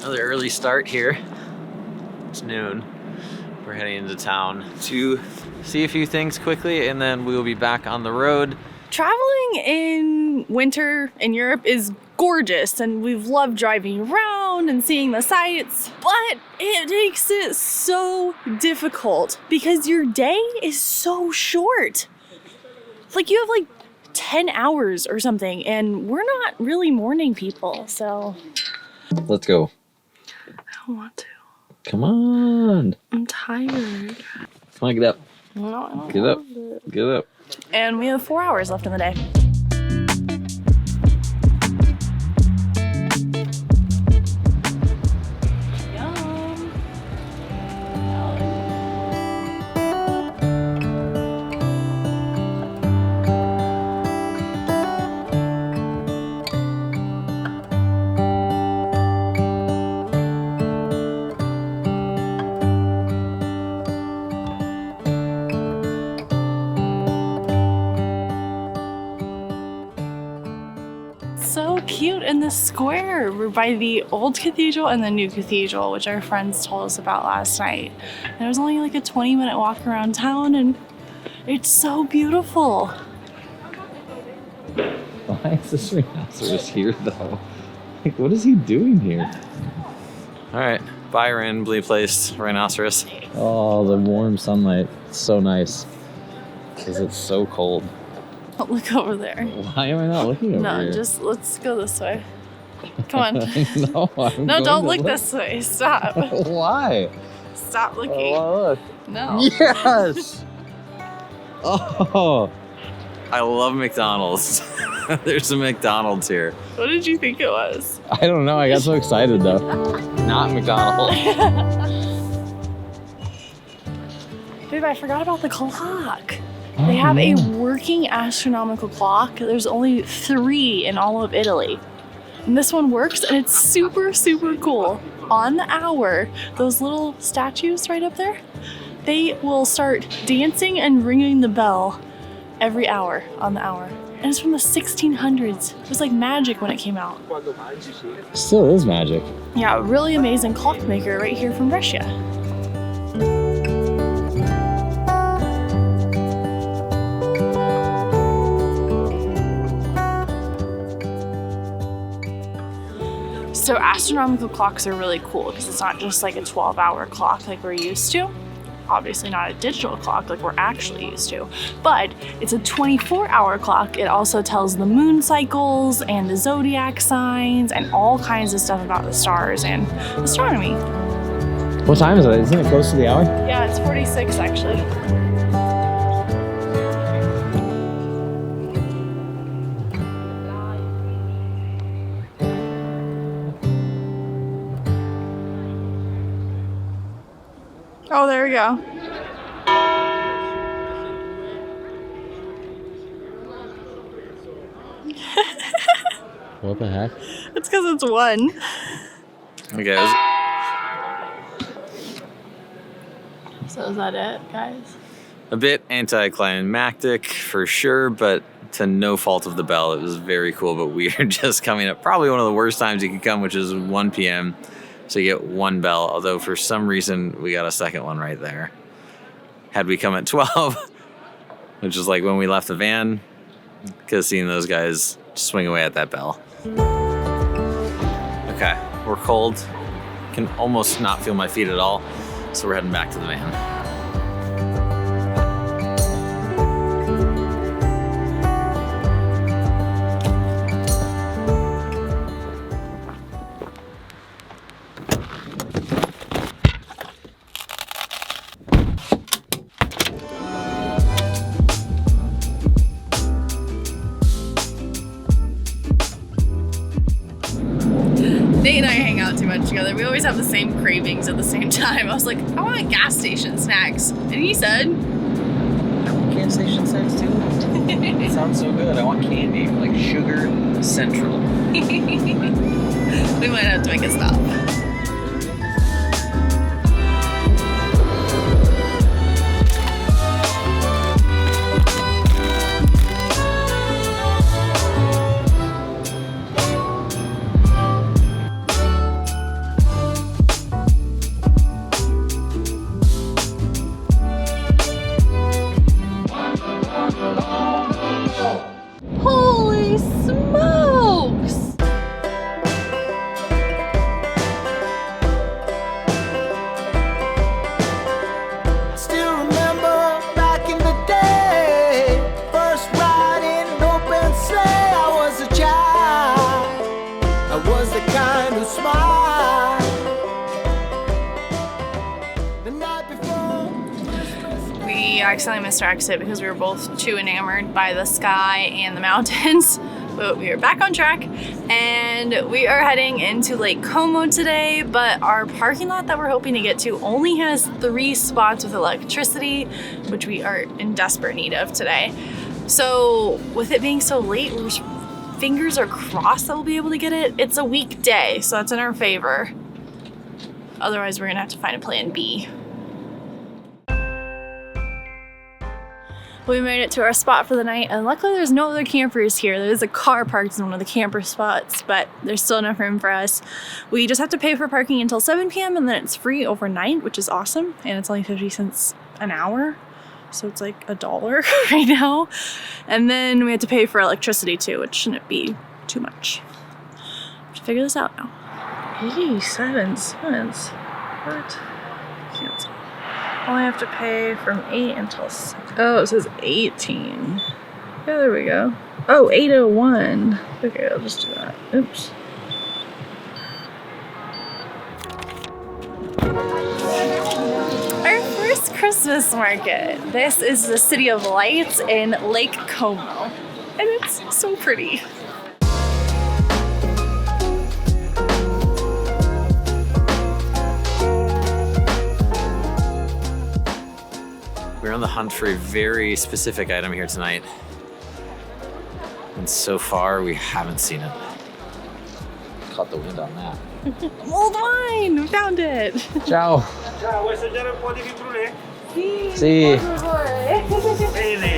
Another early start here. It's noon. We're heading into town to see a few things quickly, and then we will be back on the road. Traveling in winter in Europe is gorgeous, and we've loved driving around and seeing the sights, but it makes it so difficult because your day is so short. Like, you have like 10 hours or something, and we're not really morning people, so. Let's go. I don't want to. Come on. I'm tired. Come on, get up. No, I don't Get up. want to. Get up. And we have 4 hours left in the day. So cute in the square. We're by the old cathedral and the new cathedral, which our friends told us about last night. And it was only like a 20-minute walk around town, and it's so beautiful. Why is this rhinoceros here, though? Like, what is he doing here? All right, bye, randomly placed rhinoceros. Oh, the warm sunlight. It's so nice. Because it's so cold. Don't look over there. Why am I not looking over here? No, just let's go this way. Come on. No, No, don't look this way. Stop. Why? Stop looking. Oh, look. No. Yes! Oh, I love McDonald's. There's a McDonald's here. What did you think it was? I don't know. I got so excited, though. Not McDonald's. Babe, I forgot about the clock. They have a working astronomical clock. There's only 3 in all of Italy. And this one works, and it's super, super cool. On the hour, those little statues right up there, they will start dancing and ringing the bell every hour on the hour. And it's from the 1600s. It was like magic when it came out. Still is magic. Yeah, really amazing clockmaker right here from Brescia. So astronomical clocks are really cool because it's not just like a 12-hour clock like we're used to. Obviously not a digital clock like we're actually used to, but it's a 24-hour clock. It also tells the moon cycles and the zodiac signs and all kinds of stuff about the stars and astronomy. What time is it? Isn't it close to the hour? Yeah, it's 46 actually. Oh, there we go. What the heck? It's because it's 1. Okay. So is that it, guys? A bit anticlimactic for sure, but to no fault of the bell. It was very cool, but we are just coming up probably one of the worst times you could come, which is 1 p.m. So you get 1 bell, although for some reason we got a second one right there. Had we come at 12, which is like when we left the van, could have seen those guys swing away at that bell. Okay, we're cold. Can almost not feel my feet at all, so we're heading back to the van. Nate and I hang out too much together. We always have the same cravings at the same time. I was like, I want gas station snacks. And he said, I want gas station snacks too. It sounds so good. I want candy, like Sugar Central. we might have to make a stop. the kind who smile. The night before. We accidentally missed our exit because we were both too enamored by the sky and the mountains. But we are back on track and we are heading into Lake Como today, but our parking lot that we're hoping to get to only has 3 spots with electricity, which we are in desperate need of today. So with it being so late, fingers are crossed that we'll be able to get it. It's a weekday, so that's in our favor. Otherwise, we're gonna have to find a plan B. We made it to our spot for the night, and luckily there's no other campers here. There's a car parked in one of the camper spots, but there's still enough room for us. We just have to pay for parking until 7 p.m. and then it's free overnight, which is awesome. And it's only 50 cents an hour, so it's like $1 right now. And then we have to pay for electricity too, which shouldn't be too much. Let's figure this out now. 87 cents. What? Can't tell. Only have to pay from 8 until 6. Oh, it says 18. Yeah, there we go. Oh, 801. Okay, I'll just do that. Oops. Our first Christmas market. This is the City of Lights in Lake Como. And it's so pretty. We're on the hunt for a very specific item here tonight. And so far, we haven't seen it. Caught the wind on that. Old wine! We found it! Ciao! Ciao, vuoi assaggiare un po' di crudité? Sì. Bene.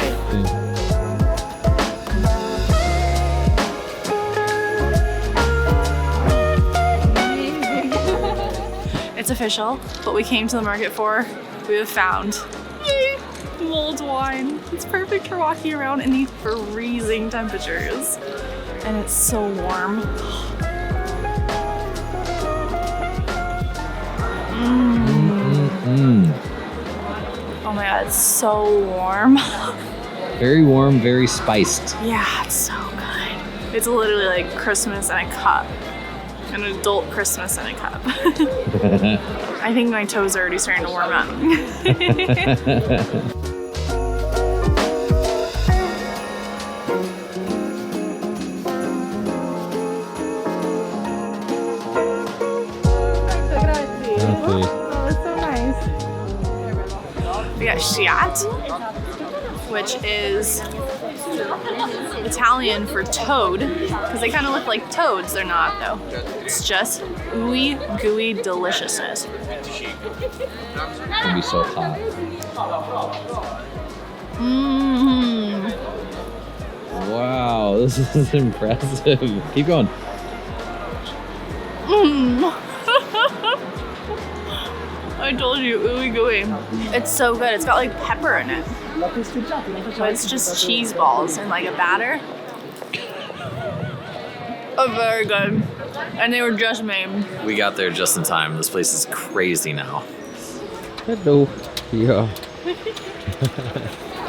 It's official. What we came to the market for, we have found. Yay! Mulled wine. It's perfect for walking around in these freezing temperatures. And it's so warm. Oh my god, it's so warm. Very warm, very spiced. Yeah, it's so good. It's literally like Christmas in a cup. An adult Christmas in a cup. I think my toes are already starting to warm up. Oh, it's so nice. We got chiat, which is Italian for toad, because they kind of look like toads. They're not, though. It's just ooey gooey deliciousness. It's gonna be so hot. Mmm. Wow, this is impressive. Keep going. Mmm. I told you, ooey gooey. It's so good. It's got like pepper in it. But it's just cheese balls in like a batter. Oh, very good. And they were just made. We got there just in time. This place is crazy now. Hello. Yeah.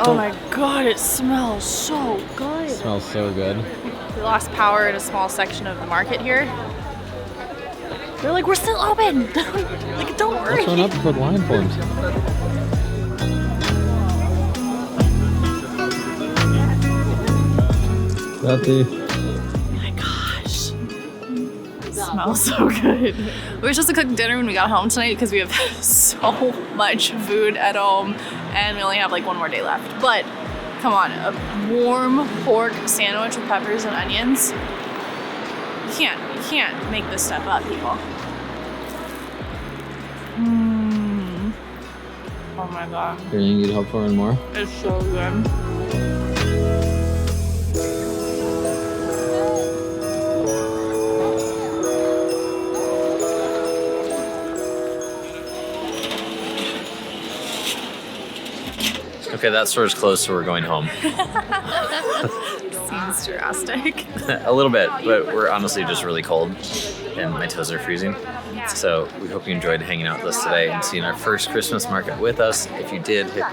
Oh my god, it smells so good. It smells so good. We lost power in a small section of the market here. They're like, we're still open. Like, don't worry. Let's run up before the line forms. Healthy. Oh my gosh. It smells so good. We were supposed to cook dinner when we got home tonight because we have so much food at home and we only have like one more day left. But come on, a warm pork sandwich with peppers and onions. You can't make this stuff up, people. Oh my god. Here, you need help for one more? It's so good. Okay, that store's closed, so we're going home. Seems drastic. A little bit, but we're honestly just really cold, and my toes are freezing. So we hope you enjoyed hanging out with us today and seeing our first Christmas market with us. If you did, hit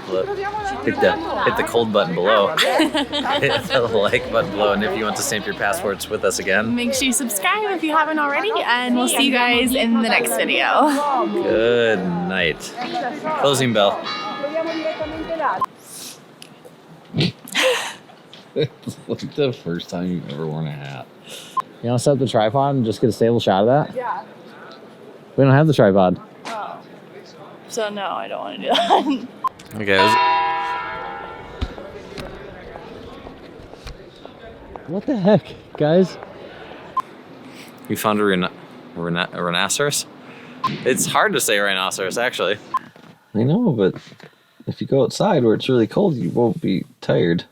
the cold button below, hit the like button below, and if you want to stamp your passports with us again, Make sure you subscribe if you haven't already, and we'll see you guys in the next video. good night. Closing bell. It's like the first time you've ever worn a hat. You want to set up the tripod and just get a stable shot of that? Yeah. We don't have the tripod. Oh. So no, I don't want to do that. Okay. What the heck, guys? We found a rhinoceros. It's hard to say rhinoceros, actually. I know, but if you go outside where it's really cold, you won't be tired.